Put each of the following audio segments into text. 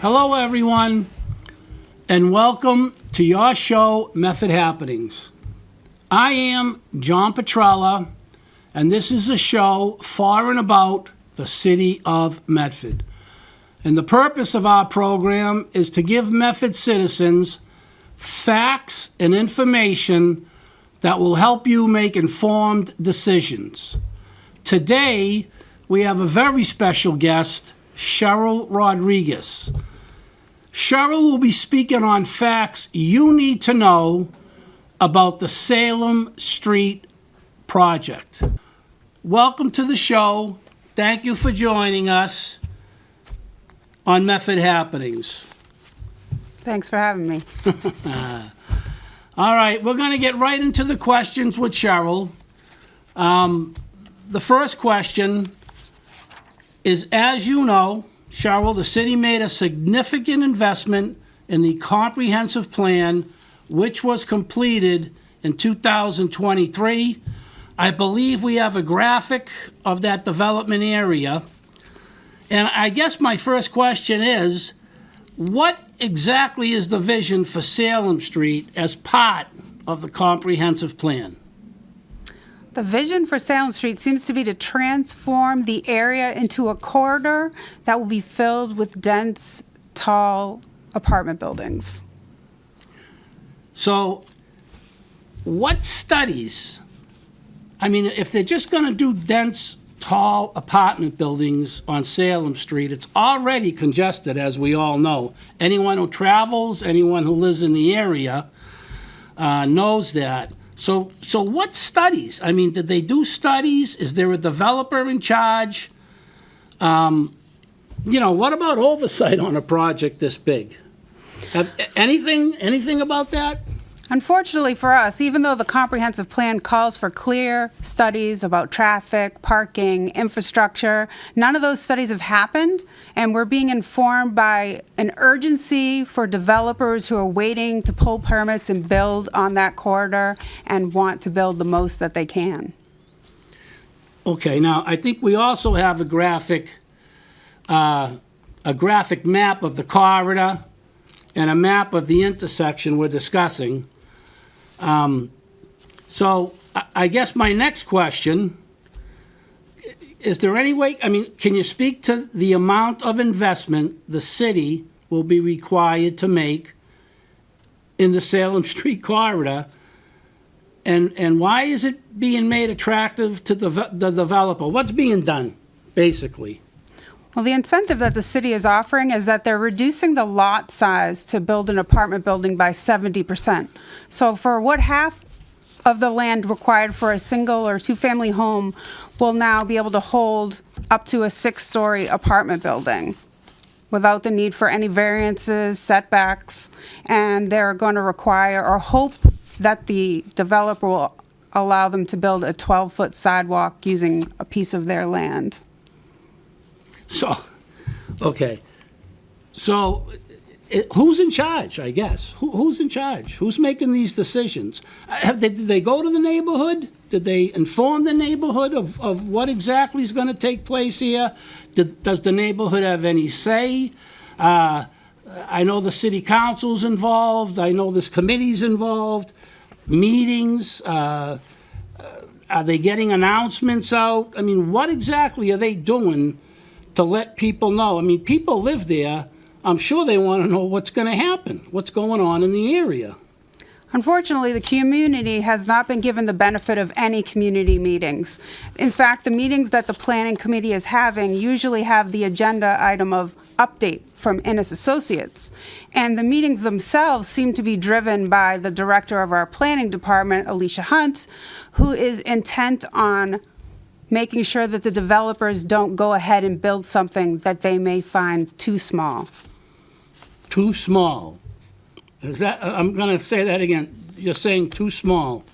Hello, everyone, and welcome to your show, Medford Happenings. I am John Petrella, and this is a show for and about the city of Medford. And the purpose of our program is to give Medford citizens facts and information that will help you make informed decisions. Today, we have a very special guest, Cheryl Rodriguez. Cheryl will be speaking on facts you need to know about the Salem Street project. Welcome to the show. Thank you for joining us on Medford Happenings. Thanks for having me. All right, we're going to get right into the questions with Cheryl. The first question is, as you know, Cheryl, the city made a significant investment in the comprehensive plan, which was completed in 2023. I believe we have a graphic of that development area. And I guess my first question is, what exactly is the vision for Salem Street as part of the comprehensive plan? The vision for Salem Street seems to be to transform the area into a corridor that will be filled with dense, tall apartment buildings. So, what studies? I mean, if they're just going to do dense, tall apartment buildings on Salem Street, it's already congested, as we all know. Anyone who travels, anyone who lives in the area knows that. So what studies? I mean, did they do studies? Is there a developer in charge? What about oversight on a project this big? Anything about that? Unfortunately for us, even though the comprehensive plan calls for clear studies about traffic, parking, infrastructure, none of those studies have happened, and we're being informed by an urgency for developers who are waiting to pull permits and build on that corridor and want to build the most that they can. Okay, now I think we also have a graphic map of the corridor and a map of the intersection we're discussing. So I guess my next question, is there any way, can you speak to the amount of investment the city will be required to make in the Salem Street corridor, and why is it being made attractive to the developer? What's being done, basically? Well, the incentive that the city is offering is that they're reducing the lot size to build an apartment building by 70%. So for what half of the land required for a single or two-family home will now be able to hold up to a 6-story apartment building without the need for any variances, setbacks, and they're going to require or hope that the developer will allow them to build a 12-foot sidewalk using a piece of their land. So, okay. So, who's in charge, I guess? Who's in charge? Who's making these decisions? Did they go to the neighborhood? Did they inform the neighborhood of what exactly is going to take place here? Does the neighborhood have any say? I know the city council's involved. I know this committee's involved. Meetings. Are they getting announcements out? I mean, what exactly are they doing to let people know? I mean, people live there. I'm sure they want to know what's going to happen, what's going on in the area. Unfortunately, the community has not been given the benefit of any community meetings. In fact, the meetings that the planning committee is having usually have the agenda item of update from Innes Associates. And the meetings themselves seem to be driven by the director of our planning department, Alicia Hunt, who is intent on making sure that the developers don't go ahead and build something that they may find too small. Too small. Is that? I'm going to say that again. You're saying too small.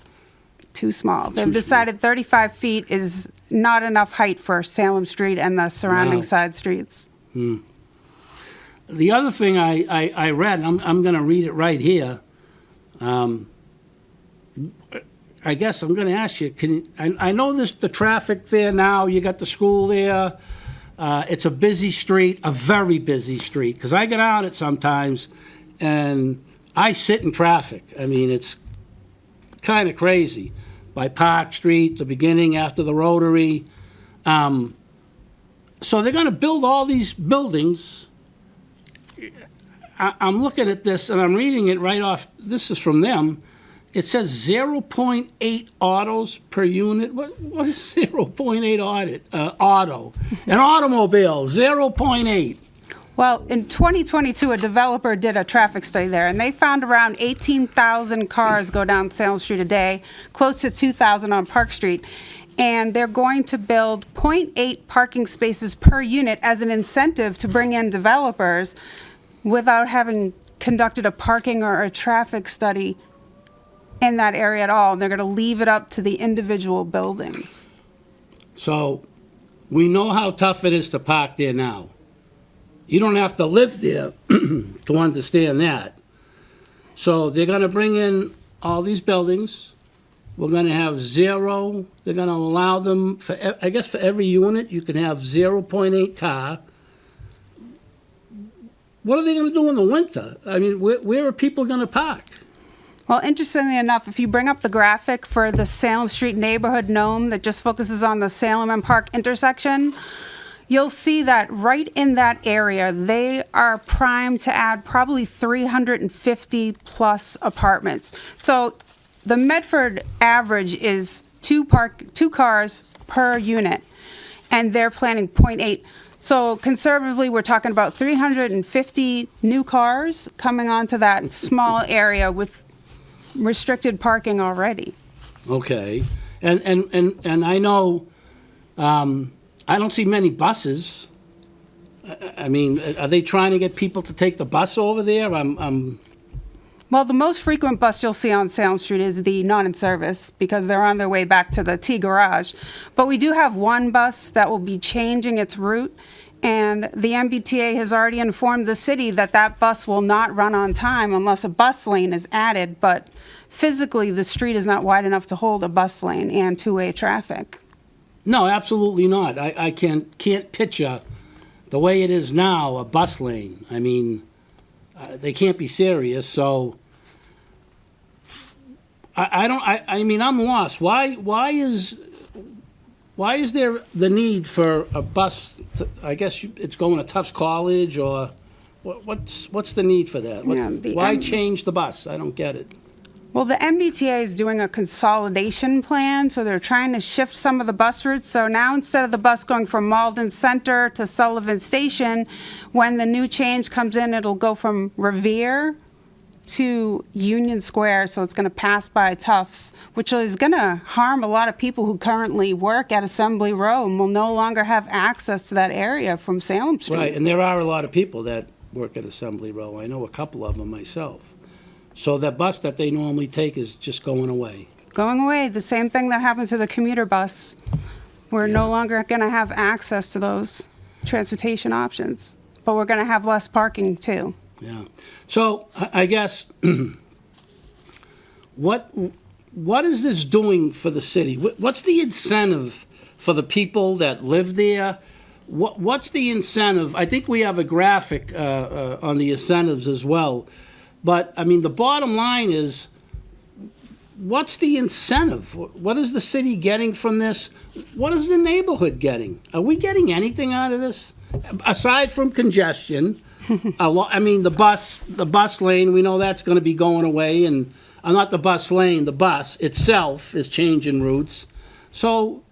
Too small. They've decided 35 feet is not enough height for Salem Street and the surrounding side streets. The other thing I read, I'm going to read it right here. I guess I'm going to ask you, I know the traffic there now, you got the school there, It's a busy street, a very busy street, because I get on it sometimes, and I sit in traffic. I mean, it's kind of crazy. By Park Street, the beginning after the Rotary. So they're going to build all these buildings. I'm looking at this, and I'm reading it right off. This is from them. It says 0.8 autos per unit. What is 0.8 auto? An automobile, 0.8. Well, in 2022, a developer did a traffic study there, and they found around 18,000 cars go down Salem Street a day, close to 2,000 on Park Street. And they're going to build 0.8 parking spaces per unit as an incentive to bring in developers without having conducted a parking or a traffic study in that area at all. And they're going to leave it up to the individual buildings. So we know how tough it is to park there now. You don't have to live there to understand that. So they're going to bring in all these buildings. We're going to have zero. They're going to allow them, I guess for every unit, you can have 0.8 car. What are they going to do in the winter? I mean, where are people going to park? Well, interestingly enough, if you bring up the graphic for the Salem Street neighborhood gnome that just focuses on the Salem and Park intersection, you'll see that right in that area, they are primed to add probably 350 plus apartments. So the Medford average is two cars per unit, and they're planning 0.8. So conservatively, we're talking about 350 new cars coming onto that small area with restricted parking already. Okay. And I know, I don't see many buses. I mean, are they trying to get people to take the bus over there? Well, the most frequent bus you'll see on Salem Street is the non-in-service because they're on their way back to the T garage. But we do have one bus that will be changing its route, and the MBTA has already informed the city that that bus will not run on time unless a bus lane is added. But physically, the street is not wide enough to hold a bus lane and two-way traffic. No, absolutely not. I can't picture the way it is now, a bus lane. I mean, they can't be serious. So I mean, I'm lost. Why is there the need for a bus? I guess it's going to Tufts College, or what's the need for that? Why change the bus? I don't get it. Well, the MBTA is doing a consolidation plan, so they're trying to shift some of the bus routes. So now instead of the bus going from Malden Center to Sullivan Station, when the new change comes in, it'll go from Revere to Union Square, so it's going to pass by Tufts, which is going to harm a lot of people who currently work at Assembly Row and will no longer have access to that area from Salem Street. Right, and there are a lot of people that work at Assembly Row. I know a couple of them myself. So that bus that they normally take is just going away. Going away. The same thing that happened to the commuter bus. We're no longer going to have access to those transportation options, but we're going to have less parking too. Yeah. So I guess what is this doing for the city? What's the incentive for the people that live there? What's the incentive? I think we have a graphic on the incentives as well. But, I mean, the bottom line is, what's the incentive? What is the city getting from this? What is the neighborhood getting? Are we getting anything out of this? Aside from congestion, I mean, the bus lane, we know that's going to be going away. And not the bus lane, the bus itself is changing routes. So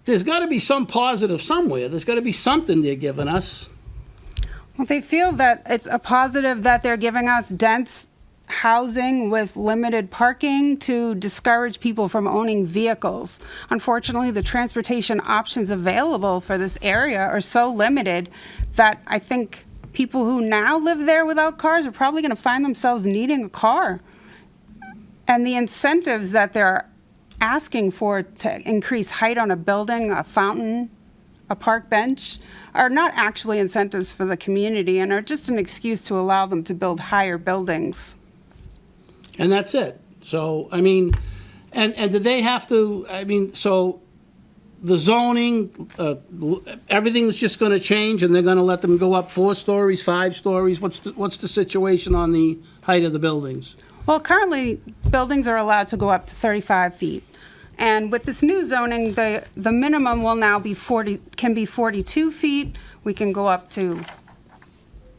there's got to be some positive somewhere. There's got to be something they're giving us. Well, they feel that it's a positive that they're giving us dense housing with limited parking to discourage people from owning vehicles. Unfortunately, the transportation options available for this area are so limited that I think people who now live there without cars are probably going to find themselves needing a car. And the incentives that they're asking for to increase height on a building, a fountain, a park bench, are not actually incentives for the community and are just an excuse to allow them to build higher buildings. And that's it. So, I mean, and do they have to, I mean, so the zoning, everything's just going to change, and they're going to let them go up 4 stories, 5 stories? What's the situation on the height of the buildings? Well, currently, buildings are allowed to go up to 35 feet. And with this new zoning, the minimum will now be 42 feet. We can go up to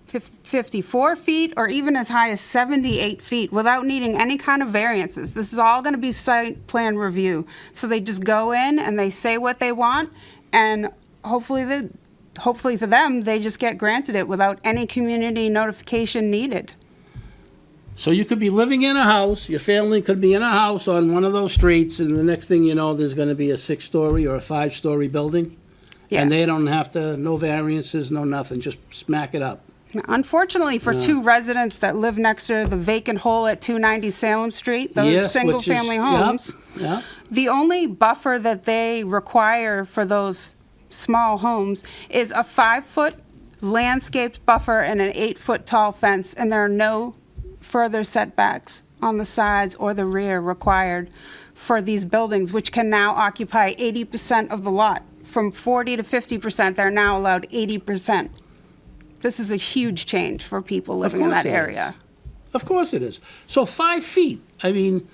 54 feet, or even as high as 78 feet without needing any kind of variances. This is all going to be site plan review. So they just go in and they say what they want, and hopefully for them, they just get granted it without any community notification needed. So you could be living in a house, your family could be in a house on one of those streets, and the next thing you know, there's going to be a 6-story or a 5-story building? Yeah. And they don't have to, no variances, no nothing, just smack it up. Unfortunately, for 2 residents that live next to the vacant hole at 290 Salem Street, those Yes, which is- single-family homes, Yeah. the only buffer that they require for those small homes is a 5-foot landscaped buffer and an 8-foot tall fence, and there are no further setbacks on the sides or the rear required for these buildings, which can now occupy 80% of the lot. From 40 to 50%, they're now allowed 80%. This is a huge change for people living in that area. Of course it is. So 5 feet, I mean,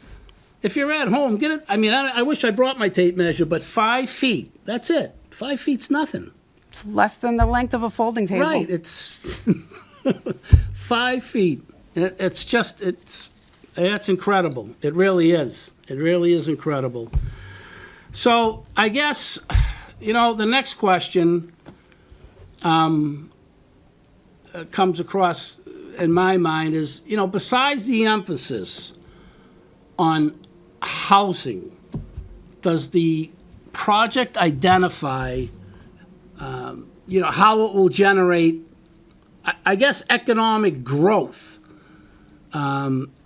if you're at home, get it, I mean, I wish I brought my tape measure, but 5 feet, that's it. 5 feet's nothing. It's less than the length of a folding table. Right, it's 5 feet. It's just, it's incredible. It really is. It really is incredible. So I guess, the next question comes across in my mind is, besides the emphasis on housing, does the project identify, how it will generate, I guess, economic growth,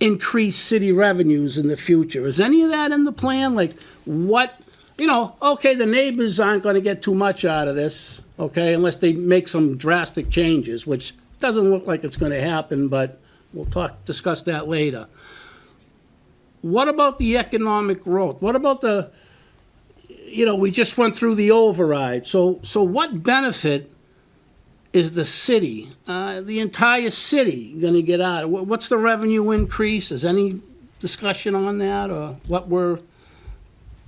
increase city revenues in the future? Is any of that in the plan? Like what, okay, the neighbors aren't going to get too much out of this, okay, unless they make some drastic changes, which doesn't look like it's going to happen, but we'll discuss that later. What about the economic growth? What about the, we just went through the override. So what benefit is the city, the entire city, going to get out? What's the revenue increase? Is any discussion on that, or what we're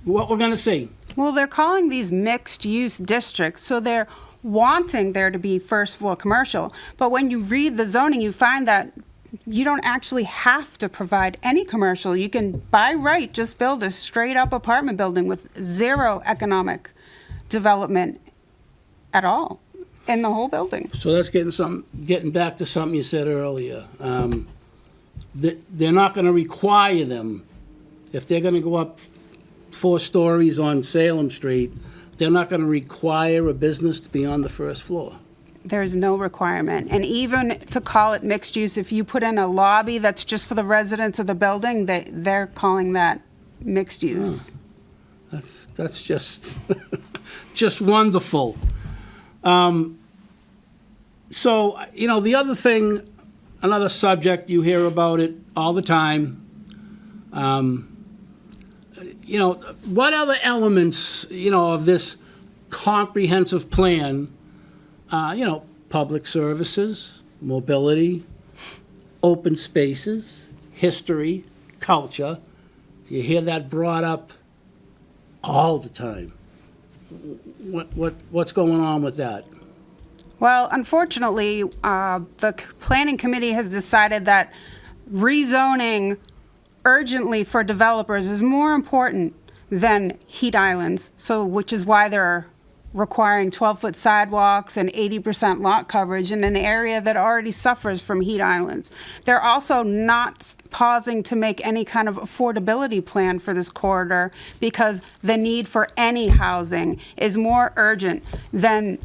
going to see? Well, they're calling these mixed-use districts, so they're wanting there to be first-floor commercial. But when you read the zoning, you find that you don't actually have to provide any commercial. You can, by right, just build a straight-up apartment building with 0 economic development at all in the whole building. So that's getting back to something you said earlier. They're not going to require them, if they're going to go up 4 stories on Salem Street, they're not going to require a business to be on the first floor. There's no requirement. And even to call it mixed use, if you put in a lobby that's just for the residents of the building, they're calling that mixed use. Oh, that's just just wonderful. So, the other thing, another subject, you hear about it all the time. What other elements, of this comprehensive plan, public services, mobility, open spaces, history, culture, you hear that brought up all the time. What's going on with that? Well, unfortunately, the planning committee has decided that rezoning urgently for developers is more important than heat islands, which is why they're requiring 12-foot sidewalks and 80% lot coverage in an area that already suffers from heat islands. They're also not pausing to make any kind of affordability plan for this corridor because the need for any housing is more urgent than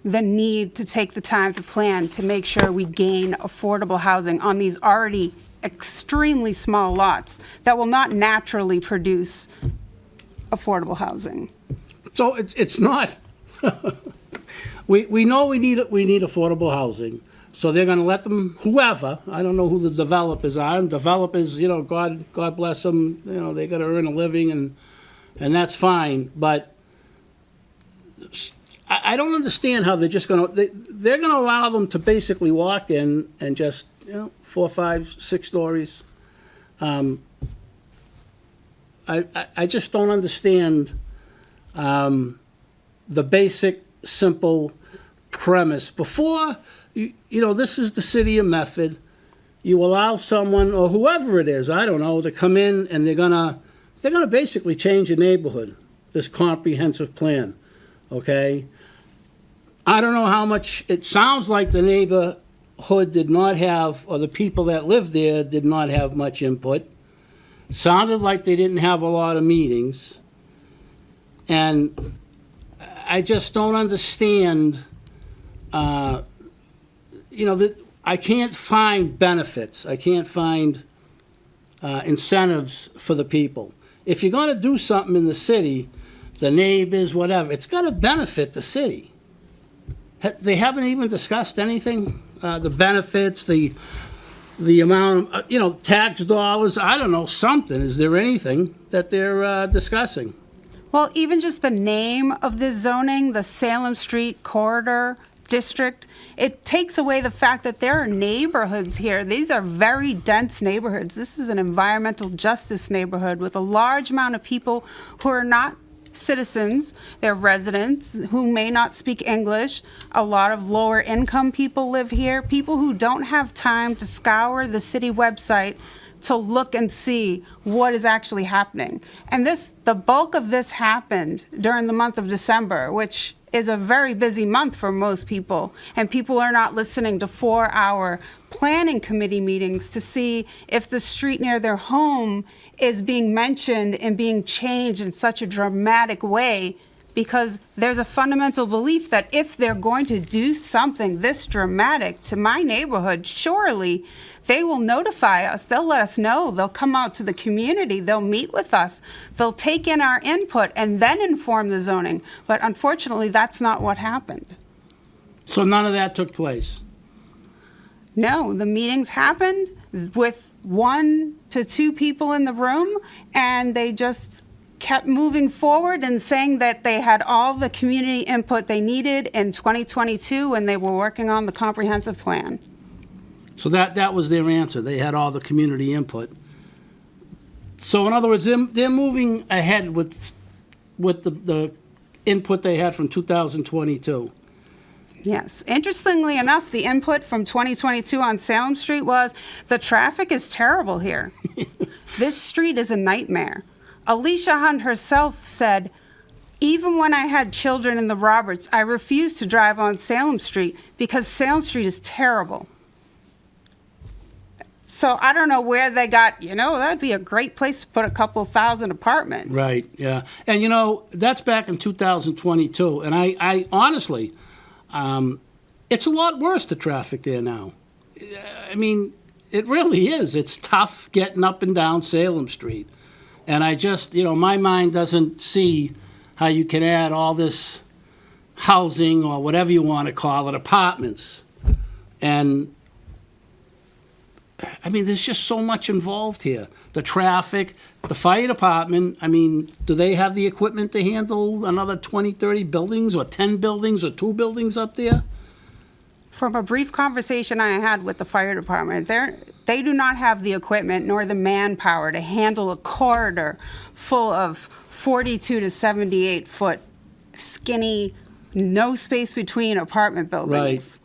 the need to take the time to plan to make sure we gain affordable housing on these already extremely small lots that will not naturally produce affordable housing. So it's not. we know we need affordable housing, so they're going to let them, whoever, I don't know who the developers are. And developers, God bless them. They got to earn a living, and that's fine. But I don't understand how they're just going to, they're going to allow them to basically walk in and just, 4, 5, 6 stories. I just don't understand the basic, simple premise. Before, this is the city of Medford. You allow someone, or whoever it is, I don't know, to come in and they're gonna basically change a neighborhood, this comprehensive plan, okay? I don't know how much, it sounds like the neighborhood did not have, or the people that lived there did not have much input. Sounded like they didn't have a lot of meetings. And I just don't understand, that I can't find benefits. I can't find incentives for the people. If you're going to do something in the city, the neighbors, whatever, it's got to benefit the city. They haven't even discussed anything, the benefits, the amount of, tax dollars, I don't know, something. Is there anything that they're discussing? Well, even just the name of this zoning, the Salem Street Corridor District, it takes away the fact that there are neighborhoods here. These are very dense neighborhoods. This is an environmental justice neighborhood with a large amount of people who are not citizens. They're residents who may not speak English. A lot of lower income people live here, people who don't have time to scour the city website to look and see what is actually happening. And the bulk of this happened during the month of December, which is a very busy month for most people. And people are not listening to 4-hour planning committee meetings to see if the street near their home is being mentioned and being changed in such a dramatic way, because there's a fundamental belief that if they're going to do something this dramatic to my neighborhood, surely they will notify us. They'll let us know. They'll come out to the community. They'll meet with us. They'll take in our input and then inform the zoning. But unfortunately, that's not what happened. So none of that took place? No, the meetings happened with 1 to 2 people in the room, and they just kept moving forward and saying that they had all the community input they needed in 2022 when they were working on the comprehensive plan. So that was their answer. They had all the community input. So in other words, they're moving ahead with the input they had from 2022. Yes. Interestingly enough, the input from 2022 on Salem Street was, the traffic is terrible here. This street is a nightmare. Alicia Hunt herself said, even when I had children in the Roberts, I refused to drive on Salem Street because Salem Street is terrible. So I don't know where they got, that'd be a great place to put a couple thousand apartments. Right, yeah. And, that's back in 2022. And I honestly, it's a lot worse, the traffic there now. I mean, it really is. It's tough getting up and down Salem Street. And I just, my mind doesn't see how you can add all this housing or whatever you want to call it, apartments. And I mean, there's just so much involved here. The traffic, the fire department, I mean, do they have the equipment to handle another 20, 30 buildings or 10 buildings or 2 buildings up there? From a brief conversation I had with the fire department, they do not have the equipment nor the manpower to handle a corridor full of 42 to 78 foot skinny, no space between apartment buildings. Right.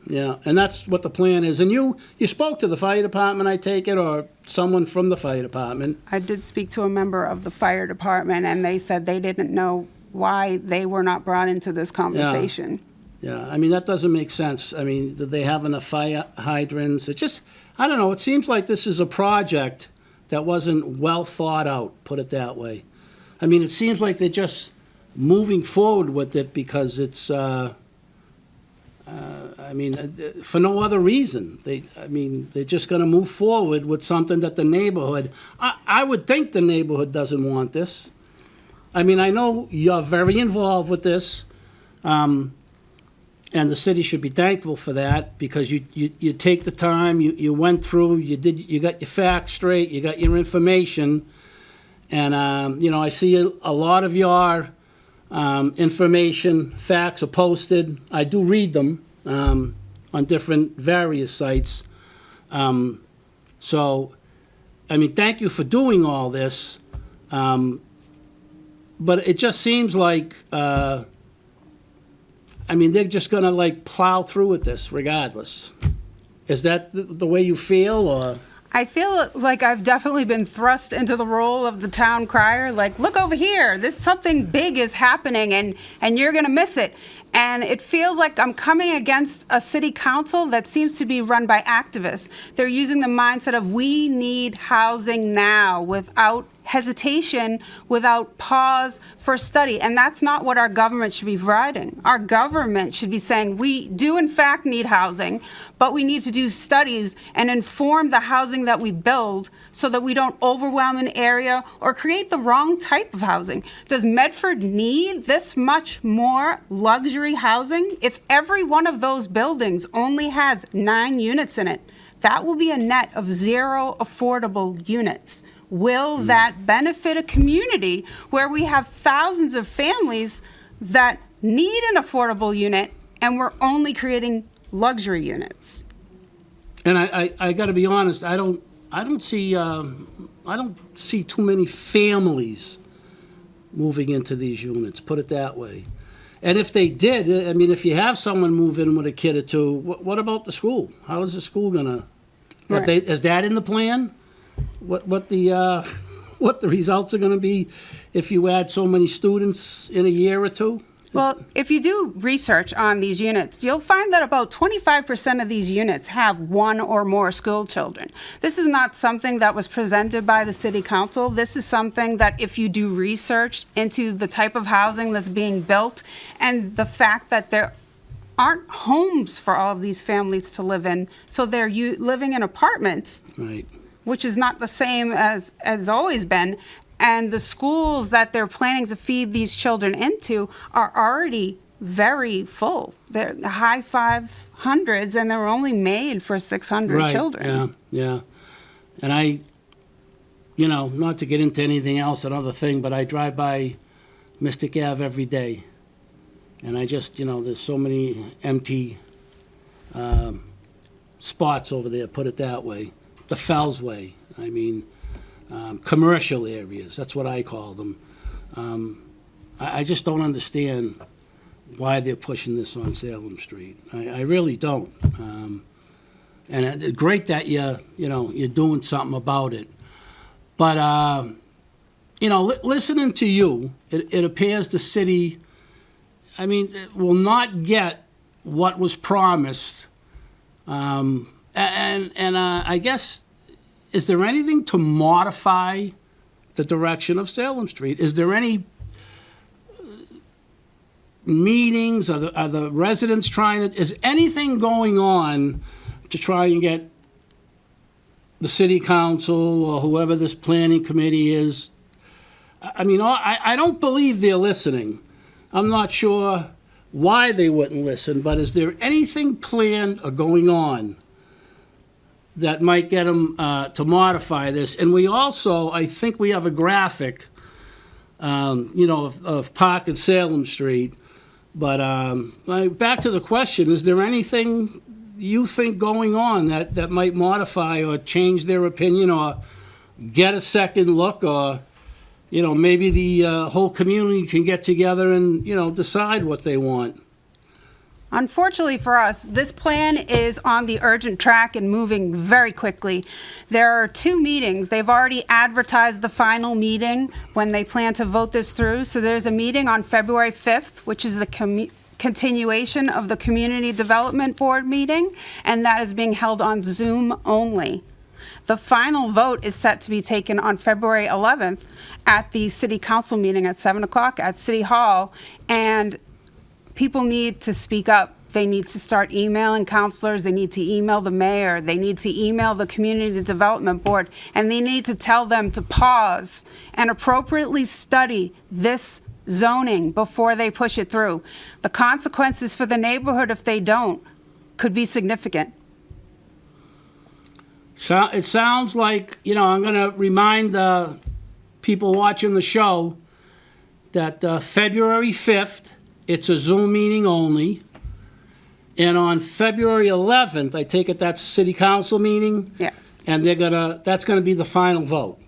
Yeah, and that's what the plan is. And you spoke to the fire department, I take it, or someone from the fire department? I did speak to a member of the fire department, and they said they didn't know why they were not brought into this conversation. Yeah, I mean, that doesn't make sense. I mean, did they have enough fire hydrants? It just, I don't know, it seems like this is a project that wasn't well thought out, put it that way. I mean, it seems like they're just moving forward with it because it's, for no other reason. They're just going to move forward with something that the neighborhood, I would think the neighborhood doesn't want this. I mean, I know you're very involved with this, and the city should be thankful for that because you take the time, you went through, you got your facts straight, you got your information, and I see a lot of your information, facts are posted. I do read them on different various sites. So, I mean, thank you for doing all this. But it just seems like, I mean, they're just going to like plow through with this regardless. Is that the way you feel, or? I feel like I've definitely been thrust into the role of the town crier. Like, look over here, something big is happening and you're gonna miss it. And it feels like I'm coming against a city council that seems to be run by activists. They're using the mindset of we need housing now without hesitation, without pause for study. And that's not what our government should be providing. Our government should be saying we do in fact need housing, but we need to do studies and inform the housing that we build so that we don't overwhelm an area or create the wrong type of housing. Does Medford need this much more luxury housing? If every one of those buildings only has 9 units in it, that will be a net of 0 affordable units. Will that benefit a community where we have thousands of families that need an affordable unit and we're only creating luxury units? And I got to be honest, I don't see too many families moving into these units, put it that way. And if they did, I mean, if you have someone move in with a kid or two, what about the school? How is the school gonna? Right. Is that in the plan? What the results are going to be if you add so many students in a year or two? Well, if you do research on these units, you'll find that about 25% of these units have 1 or more school children. This is not something that was presented by the city council. This is something that if you do research into the type of housing that's being built and the fact that there aren't homes for all of these families to live in, so they're living in apartments. Right. Which is not the same as always been. And the schools that they're planning to feed these children into are already very full. They're high 500s, and they're only made for 600 children. Yeah. And not to get into anything else, another thing, but I drive by Mystic Ave every day. And I just, there's so many empty spots over there, put it that way. The Fells Way, I mean, commercial areas, that's what I call them. I just don't understand why they're pushing this on Salem Street. I really don't. And it's great that you're doing something about it. But, listening to you, it appears the city, will not get what was promised. I guess, is there anything to modify the direction of Salem Street? Is there any meetings? Are the residents trying to, is anything going on to try and get the city council or whoever this planning committee is? I don't believe they're listening. I'm not sure why they wouldn't listen, but is there anything planned or going on that might get them to modify this? And we also, I think we have a graphic, of Park and Salem Street. But back to the question, is there anything you think going on that might modify or change their opinion or get a second look, or, maybe the whole community can get together and, decide what they want? Unfortunately for us, this plan is on the urgent track and moving very quickly. There are 2 meetings. They've already advertised the final meeting when they plan to vote this through. So there's a meeting on February 5th, which is the continuation of the Community Development Board meeting, and that is being held on Zoom only. The final vote is set to be taken on February 11th at the City Council meeting at 7 o'clock at City Hall, and people need to speak up. They need to start emailing counselors. They need to email the mayor. They need to email the Community Development Board. And they need to tell them to pause and appropriately study this zoning before they push it through. The consequences for the neighborhood, if they don't, could be significant. So it sounds like, I'm going to remind people watching the show, that February 5th, it's a Zoom meeting only. And on February 11th, I take it that's a city council meeting? Yes. And that's gonna be the final vote.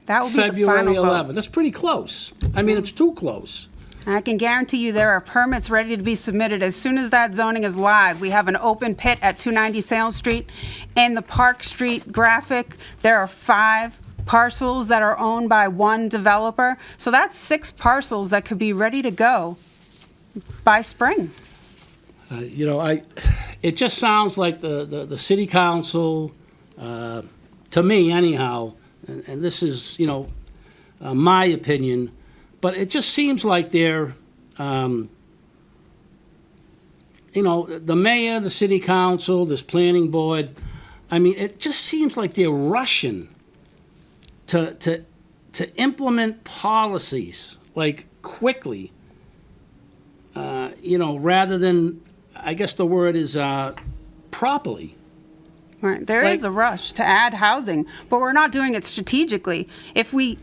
That will be the February final 11th. vote. That's pretty close. I mean, it's too close. I can guarantee you there are permits ready to be submitted as soon as that zoning is live. We have an open pit at 290 Salem Street. In the Park Street graphic, there are 5 parcels that are owned by one developer. So that's 6 parcels that could be ready to go by spring. It just sounds like the city council, to me anyhow, and this is, my opinion, but it just seems like they're, the mayor, the city council, this planning board, I mean, it just seems like they're rushing to implement policies, like, quickly, rather than, I guess the word is, properly. Right. There is a rush to add housing, but we're not doing it strategically. If we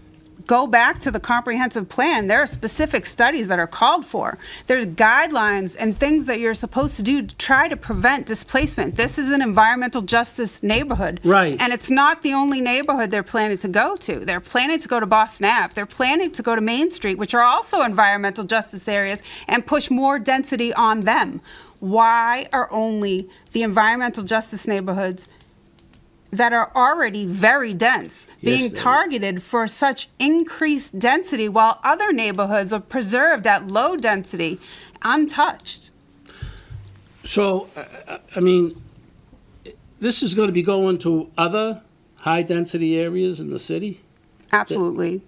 go back to the comprehensive plan, there are specific studies that are called for. There's guidelines and things that you're supposed to do to try to prevent displacement. This is an environmental justice neighborhood. Right. And it's not the only neighborhood they're planning to go to. They're planning to go to Boston Ave. They're planning to go to Main Street, which are also environmental justice areas, and push more density on them. Why are only the environmental justice neighborhoods that are already very dense being targeted for such increased density while other neighborhoods are preserved at low density, untouched? So, I mean, this is going to be going to other high-density areas in the city? Absolutely.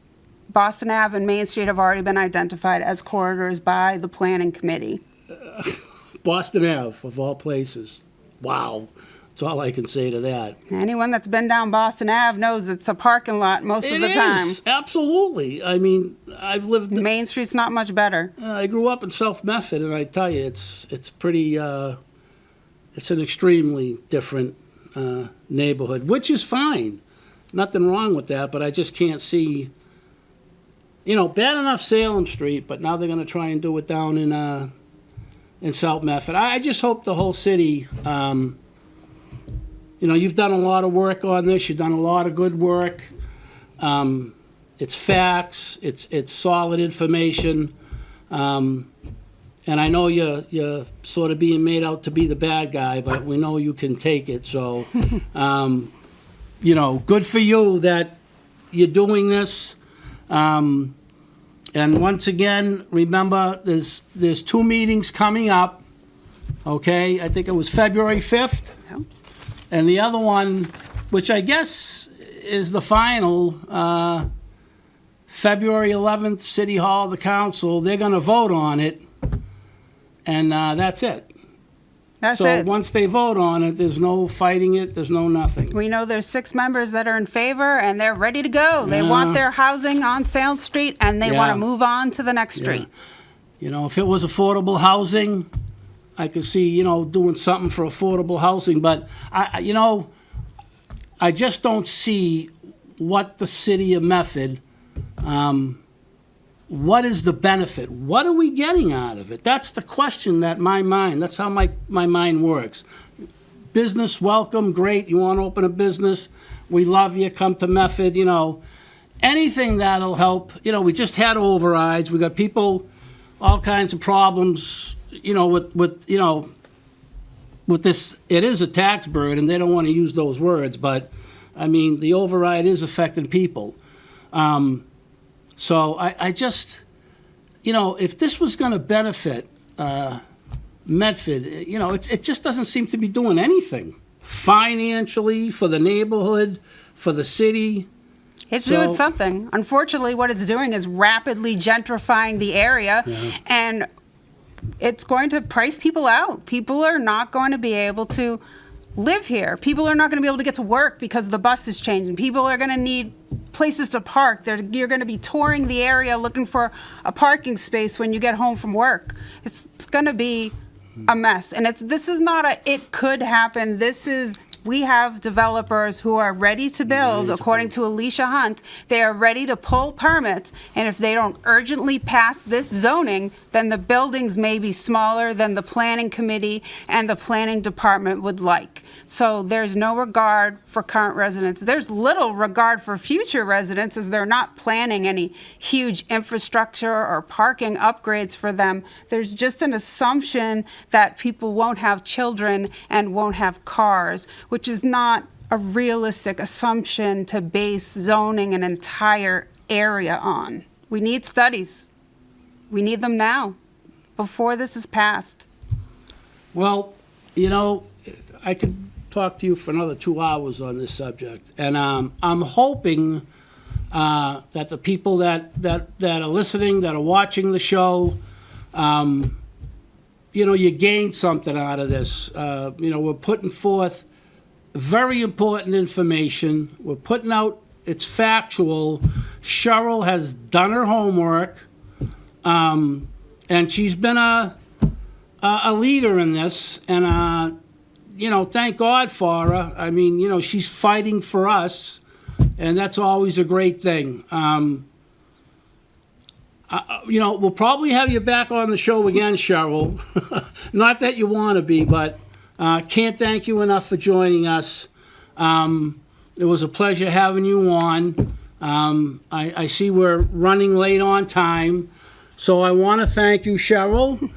Boston Ave and Main Street have already been identified as corridors by the planning committee. Boston Ave, of all places. Wow. That's all I can say to that. Anyone that's been down Boston Ave knows it's a parking lot most of the time. It is, absolutely. I mean, I've lived... Main Street's not much better. I grew up in South Medford, and I tell you, it's pretty... it's an extremely different neighborhood, which is fine. Nothing wrong with that, but I just can't see... bad enough Salem Street, but now they're going to try and do it down in South Medford. I just hope the whole city... you've done a lot of work on this. You've done a lot of good work. It's facts. It's solid information. And I know you're sort of being made out to be the bad guy, but we know you can take it. So, good for you that you're doing this. And once again, remember, there's 2 meetings coming up. Okay, I think it was February 5th. Yeah. And the other one, which I guess is the final, February 11th, City Hall, the council, they're going to vote on it, and that's it. That's so it. Once they vote on it, there's no fighting it, there's no nothing. We know there's 6 members that are in favor, and they're ready to go. They want their housing on Salem Street, and they want to move on to the next street. If it was affordable housing... I could see, doing something for affordable housing, but I just don't see what the city of Medford, what is the benefit? What are we getting out of it? That's the question that's how my mind works. Business, welcome, great. You want to open a business? We love you. Come to Medford, anything that'll help. We just had overrides. We got people, all kinds of problems. With this, it is a tax burden, and they don't want to use those words, but, I mean, the override is affecting people. So I just, if this was going to benefit Medford, it just doesn't seem to be doing anything financially for the neighborhood, for the city. It's doing something. Unfortunately, what it's doing is rapidly gentrifying the area, and it's going to price people out. People are not going to be able to live here. People are not going to be able to get to work because the bus is changing. People are going to need places to park. You're going to be touring the area looking for a parking space when you get home from work. It's going to be a mess. And this is not it could happen. This is We have developers who are ready to build, according to Alicia Hunt. They are ready to pull permits, and if they don't urgently pass this zoning, then the buildings may be smaller than the planning committee and the planning department would like. So there's no regard for current residents. There's little regard for future residents, as they're not planning any huge infrastructure or parking upgrades for them. There's just an assumption that people won't have children and won't have cars, which is not a realistic assumption to base zoning an entire area on. We need studies. We need them now, before this is passed. Well, I could talk to you for another 2 hours on this subject, and I'm hoping that the people that are listening, that are watching the show, you gain something out of this. We're putting forth very important information. We're putting out, it's factual. Cheryl has done her homework, and she's been a leader in this, and thank God for her. I mean, she's fighting for us, and that's always a great thing. We'll probably have you back on the show again, Cheryl. Not that you want to be, but can't thank you enough for joining us. It was a pleasure having you on. I see we're running late on time, so I want to thank you, Cheryl,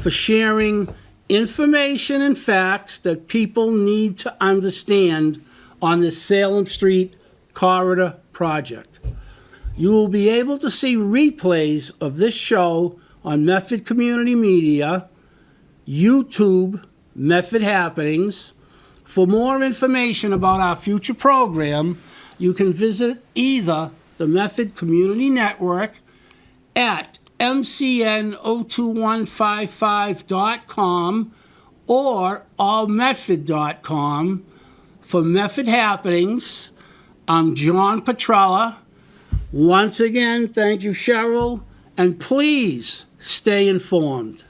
for sharing information and facts that people need to understand on the Salem Street Corridor project. You will be able to see replays of this show on Medford Community Media, YouTube, Medford Happenings. For more information about our future program, you can visit either the Medford Community Network at mcn02155.com or allmedford.com. For Medford Happenings, I'm John Petrella. Once again, thank you, Cheryl, and please stay informed.